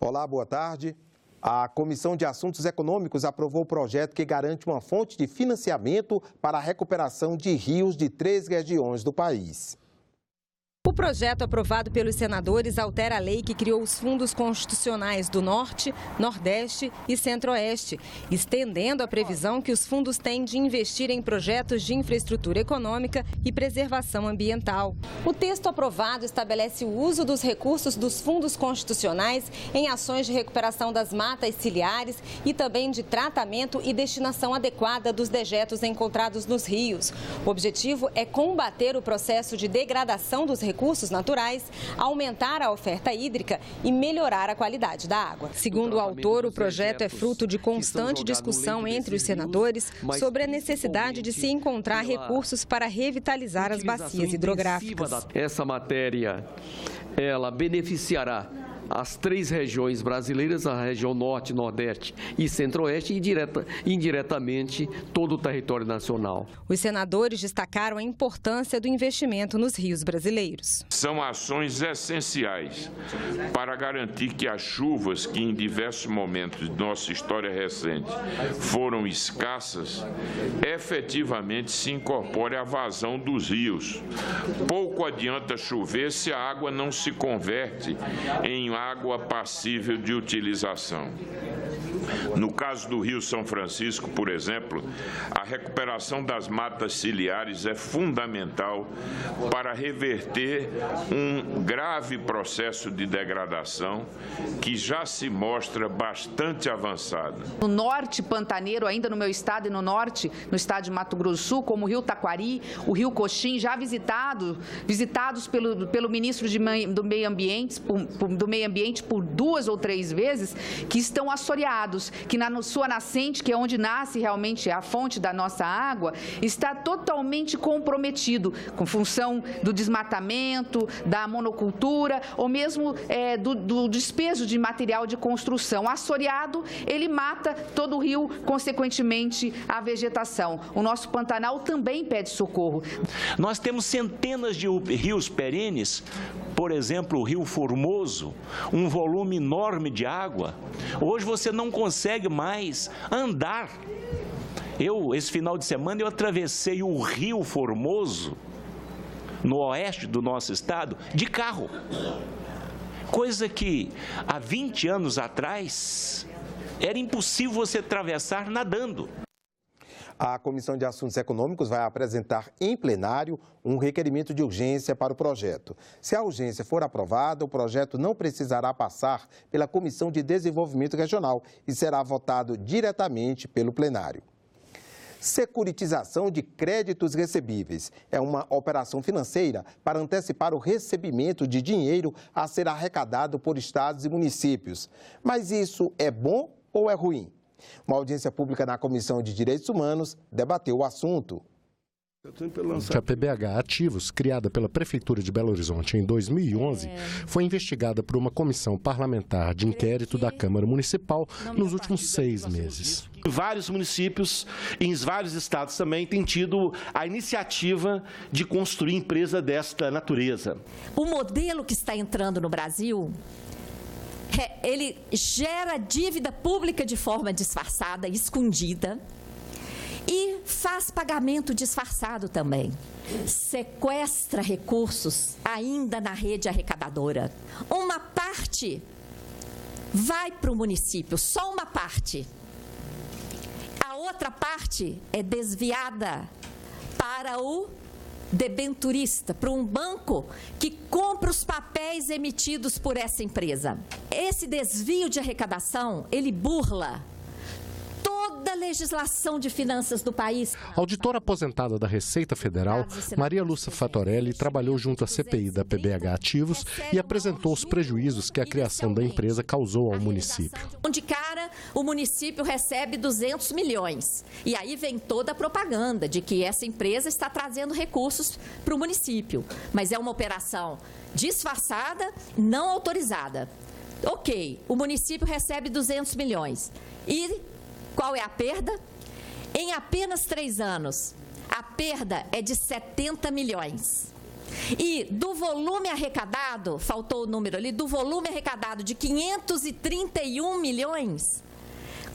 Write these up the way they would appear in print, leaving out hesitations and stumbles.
Olá, boa tarde. A Comissão de Assuntos Econômicos aprovou o projeto que garante uma fonte de financiamento para a recuperação de rios de 3 regiões do país. O projeto aprovado pelos senadores altera a lei que criou os fundos constitucionais do Norte, Nordeste e Centro-Oeste, estendendo a previsão que os fundos têm de investir em projetos de infraestrutura econômica e preservação ambiental. O texto aprovado estabelece o uso dos recursos dos fundos constitucionais em ações de recuperação das matas ciliares e também de tratamento e destinação adequada dos dejetos encontrados nos rios. O objetivo é combater o processo de degradação dos recursos naturais, aumentar a oferta hídrica e melhorar a qualidade da água. Segundo o autor, o projeto é fruto de constante discussão entre os senadores sobre a necessidade de se encontrar recursos para revitalizar as bacias hidrográficas. Essa matéria, ela beneficiará as 3 regiões brasileiras, a região Norte, Nordeste e Centro-Oeste, e indiretamente todo o território nacional. Os senadores destacaram a importância do investimento nos rios brasileiros. São ações essenciais para garantir que as chuvas, que em diversos momentos de nossa história recente foram escassas, efetivamente se incorpore à vazão dos rios. Pouco adianta chover se a água não se converte em água passível de utilização. No caso do Rio São Francisco, por exemplo, a recuperação das matas ciliares é fundamental para reverter um grave processo de degradação que já se mostra bastante avançado. No norte pantaneiro, ainda no meu estado e no norte, no estado de Mato Grosso do Sul, como o Rio Taquari, o Rio Coxim, já visitados pelo ministro do Meio Ambiente por 2 ou 3 vezes, que estão assoreados, que na sua nascente, que é onde nasce realmente a fonte da nossa água, está totalmente comprometido com função do desmatamento, da monocultura ou mesmo do despejo de material de construção. Assoreado, ele mata todo o rio, consequentemente a vegetação. O nosso Pantanal também pede socorro. Nós temos centenas de rios perenes, por exemplo, o Rio Formoso, um volume enorme de água. Hoje você não consegue mais andar. Esse final de semana, eu atravessei o Rio Formoso, no oeste do nosso estado, de carro. Coisa que há 20 anos atrás era impossível você atravessar nadando. A Comissão de Assuntos Econômicos vai apresentar em plenário um requerimento de urgência para o projeto. Se a urgência for aprovada, o projeto não precisará passar pela Comissão de Desenvolvimento Regional e será votado diretamente pelo plenário. Securitização de créditos recebíveis é uma operação financeira para antecipar o recebimento de dinheiro a ser arrecadado por estados e municípios. Mas isso é bom ou é ruim? Uma audiência pública na Comissão de Direitos Humanos debateu o assunto. A PBH Ativos, criada pela Prefeitura de Belo Horizonte em 2011, foi investigada por uma comissão parlamentar de inquérito da Câmara Municipal nos últimos 6 meses. Vários municípios, em vários estados também, têm tido a iniciativa de construir empresa desta natureza. O modelo que está entrando no Brasil, ele gera dívida pública de forma disfarçada, escondida, e faz pagamento disfarçado também. Sequestra recursos ainda na rede arrecadadora. Uma parte vai para o município, só uma parte. A outra parte é desviada para o debenturista, para um banco que compra os papéis emitidos por essa empresa. Esse desvio de arrecadação, ele burla toda a legislação de finanças do país. A auditora aposentada da Receita Federal, Maria Lúcia Fatorelli, trabalhou junto à CPI da PBH Ativos e apresentou os prejuízos que a criação da empresa causou ao município. De cara, o município recebe 200 milhões. E aí vem toda a propaganda de que essa empresa está trazendo recursos para o município. Mas é uma operação disfarçada, não autorizada. Ok, o município recebe 200 milhões. E qual é a perda? Em apenas 3 anos, a perda é de 70 milhões. E do volume arrecadado, faltou o número ali, do volume arrecadado de 531 milhões,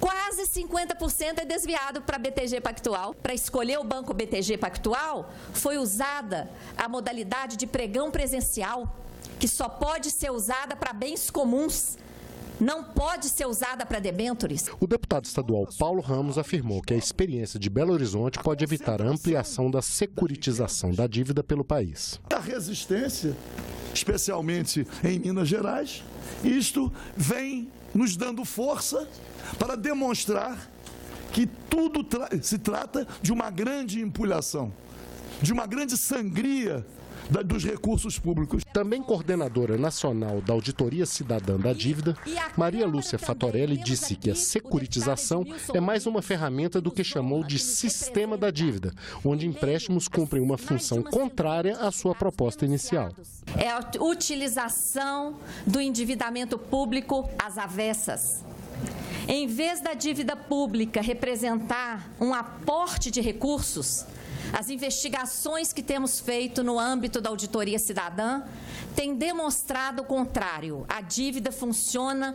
quase 50% é desviado para BTG Pactual. Para escolher o Banco BTG Pactual, foi usada a modalidade de pregão presencial, que só pode ser usada para bens comuns, não pode ser usada para debêntures. O deputado estadual Paulo Ramos afirmou que a experiência de Belo Horizonte pode evitar a ampliação da securitização da dívida pelo país. A resistência, especialmente em Minas Gerais, isto vem nos dando força para demonstrar que tudo se trata de uma grande empulhação, de uma grande sangria dos recursos públicos. Também coordenadora nacional da Auditoria Cidadã da Dívida, Maria Lúcia Fatorelli disse que a securitização é mais uma ferramenta do que chamou de sistema da dívida, onde empréstimos cumprem uma função contrária à sua proposta inicial. É a utilização do endividamento público às avessas. Em vez da dívida pública representar um aporte de recursos, as investigações que temos feito no âmbito da auditoria cidadã têm demonstrado o contrário. A dívida funciona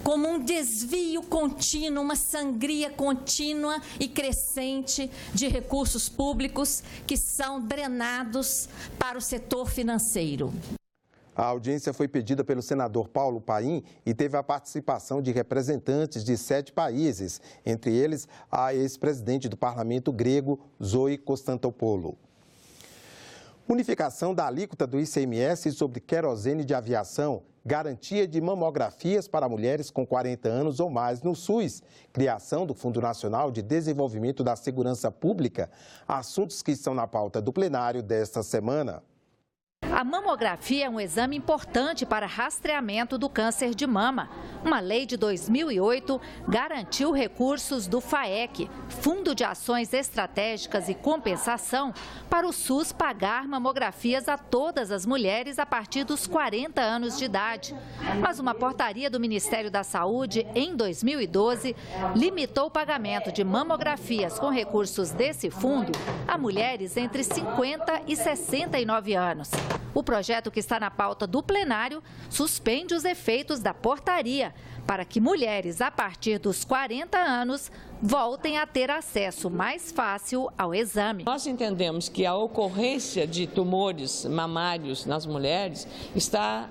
como um desvio contínuo, uma sangria contínua e crescente de recursos públicos que são drenados para o setor financeiro. A audiência foi pedida pelo senador Paulo Paim e teve a participação de representantes de 7 países, entre eles a ex-presidente do parlamento grego, Zoe Constantopoulou. Unificação da alíquota do ICMS sobre querosene de aviação, garantia de mamografias para mulheres com 40 anos ou mais no SUS, criação do Fundo Nacional de Desenvolvimento da Segurança Pública, assuntos que estão na pauta do plenário desta semana. A mamografia é um exame importante para rastreamento do câncer de mama. Uma lei de 2008 garantiu recursos do FAEC, Fundo de Ações Estratégicas e Compensação, para o SUS pagar mamografias a todas as mulheres a partir dos 40 anos de idade. Mas uma portaria do Ministério da Saúde, em 2012, limitou o pagamento de mamografias com recursos desse fundo a mulheres entre 50 e 69 anos. O projeto que está na pauta do plenário suspende os efeitos da portaria para que mulheres a partir dos 40 anos voltem a ter acesso mais fácil ao exame. Nós entendemos que a ocorrência de tumores mamários nas mulheres está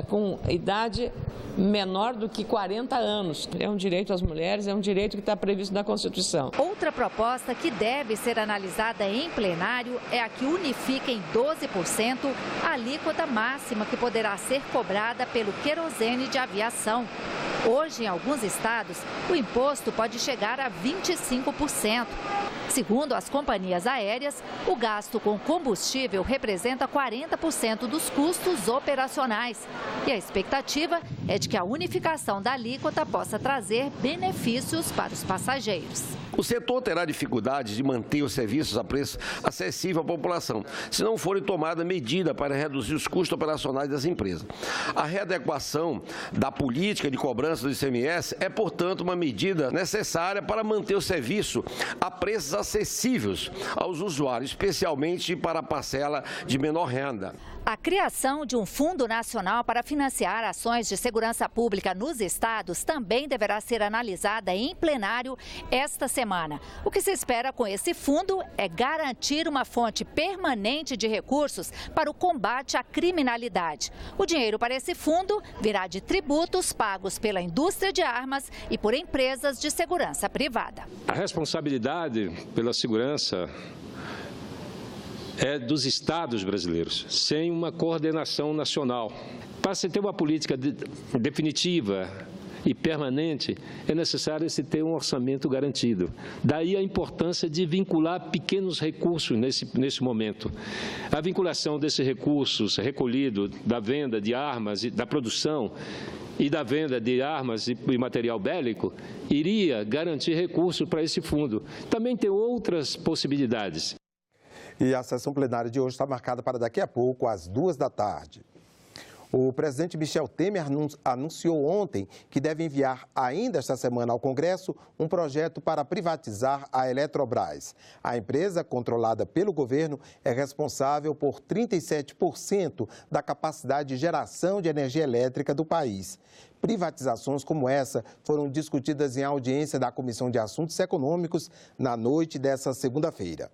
com idade menor do que 40 anos. É um direito às mulheres, é um direito que está previsto na Constituição. Outra proposta que deve ser analisada em plenário é a que unifica em 12% a alíquota máxima que poderá ser cobrada pelo querosene de aviação. Hoje, em alguns estados, o imposto pode chegar a 25%. Segundo as companhias aéreas, o gasto com combustível representa 40% dos custos operacionais. E a expectativa é de que a unificação da alíquota possa trazer benefícios para os passageiros. O setor terá dificuldades de manter os serviços a preço acessível à população, se não forem tomadas medidas para reduzir os custos operacionais das empresas. A readequação da política de cobrança do ICMS é, portanto, uma medida necessária para manter o serviço a preços acessíveis aos usuários, especialmente para a parcela de menor renda. A criação de um Fundo Nacional para financiar ações de segurança pública nos estados também deverá ser analisada em plenário esta semana. O que se espera com esse fundo é garantir uma fonte permanente de recursos para o combate à criminalidade. O dinheiro para esse fundo virá de tributos pagos pela indústria de armas e por empresas de segurança privada. A responsabilidade pela segurança é dos estados brasileiros, sem uma coordenação nacional. Para se ter uma política definitiva e permanente, é necessário se ter um orçamento garantido. Daí a importância de vincular pequenos recursos nesse momento. A vinculação desses recursos recolhidos da venda de armas, da produção e da venda de armas e material bélico, iria garantir recursos para esse fundo. Também tem outras possibilidades. E a sessão plenária de hoje está marcada para daqui a pouco, às 14h. O presidente Michel Temer anunciou ontem que deve enviar ainda esta semana ao Congresso um projeto para privatizar a Eletrobras. A empresa, controlada pelo governo, é responsável por 37% da capacidade de geração de energia elétrica do país. Privatizações como essa foram discutidas em audiência da Comissão de Assuntos Econômicos na noite dessa segunda-feira.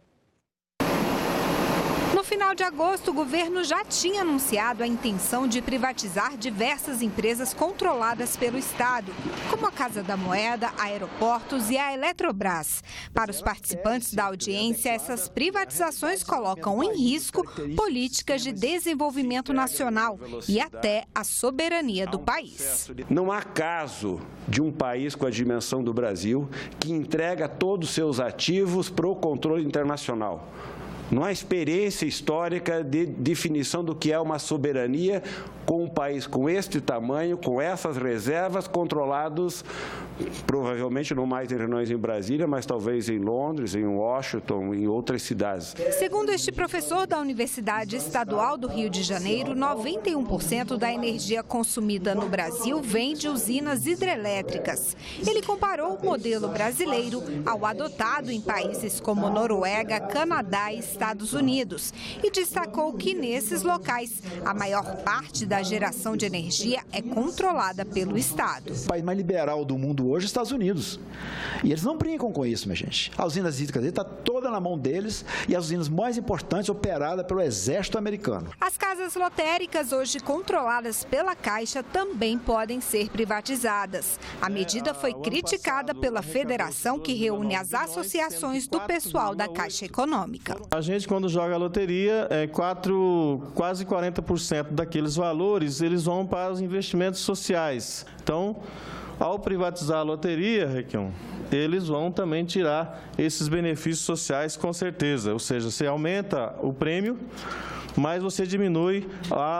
No final de agosto, o governo já tinha anunciado a intenção de privatizar diversas empresas controladas pelo Estado, como a Casa da Moeda, Aeroportos e a Eletrobras. Para os participantes da audiência, essas privatizações colocam em risco políticas de desenvolvimento nacional e até a soberania do país. Não há caso de um país com a dimensão do Brasil que entrega todos os seus ativos para o controle internacional. Não há experiência histórica de definição do que é uma soberania com um país com este tamanho, com essas reservas, controlados provavelmente não mais em reuniões em Brasília, mas talvez em Londres, em Washington, em outras cidades. Segundo este professor da Universidade Estadual do Rio de Janeiro, 91% da energia consumida no Brasil vem de usinas hidrelétricas. Ele comparou o modelo brasileiro ao adotado em países como Noruega, Canadá e Estados Unidos e destacou que nesses locais a maior parte da geração de energia é controlada pelo Estado. O país mais liberal do mundo hoje é os Estados Unidos. E eles não brincam com isso, minha gente. A usina hídrica está toda na mão deles e as usinas mais importantes operadas pelo Exército americano. As casas lotéricas, hoje controladas pela Caixa, também podem ser privatizadas. A medida foi criticada pela federação que reúne as associações do pessoal da Caixa Econômica. A gente, quando joga a loteria, quase 40% daqueles valores eles vão para os investimentos sociais. Então, ao privatizar a loteria, Requião, eles vão também tirar esses benefícios sociais com certeza. Ou seja, você aumenta o prêmio, mas você diminui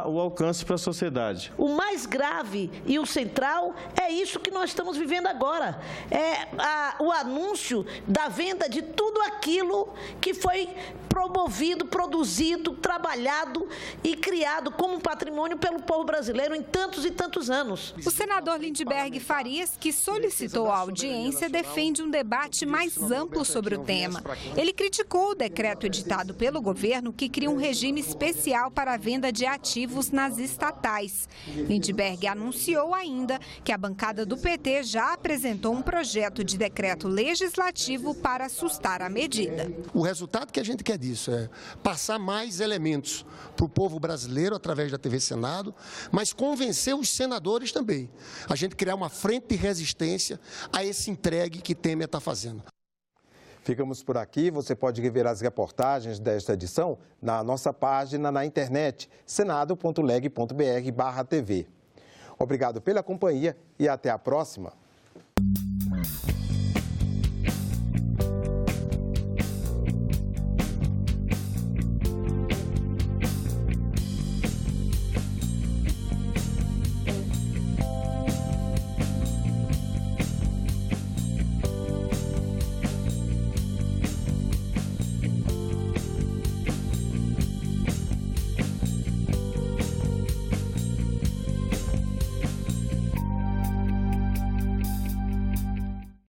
o alcance para a sociedade. O mais grave e o central é isso que nós estamos vivendo agora. É o anúncio da venda de tudo aquilo que foi promovido, produzido, trabalhado e criado como patrimônio pelo povo brasileiro em tantos e tantos anos. O senador Lindbergh Farias, que solicitou a audiência, defende um debate mais amplo sobre o tema. Ele criticou o decreto editado pelo governo que cria um regime especial para a venda de ativos nas estatais. Lindbergh anunciou ainda que a bancada do PT já apresentou um projeto de decreto legislativo para assustar a medida. O resultado que a gente quer disso é passar mais elementos para o povo brasileiro através da TV Senado, mas convencer os senadores também. A gente criar uma frente de resistência a esse entregue que Temer está fazendo. Ficamos por aqui. Você pode rever as reportagens desta edição na nossa página na internet, senado.leg.br/tv. Obrigado pela companhia e até a próxima.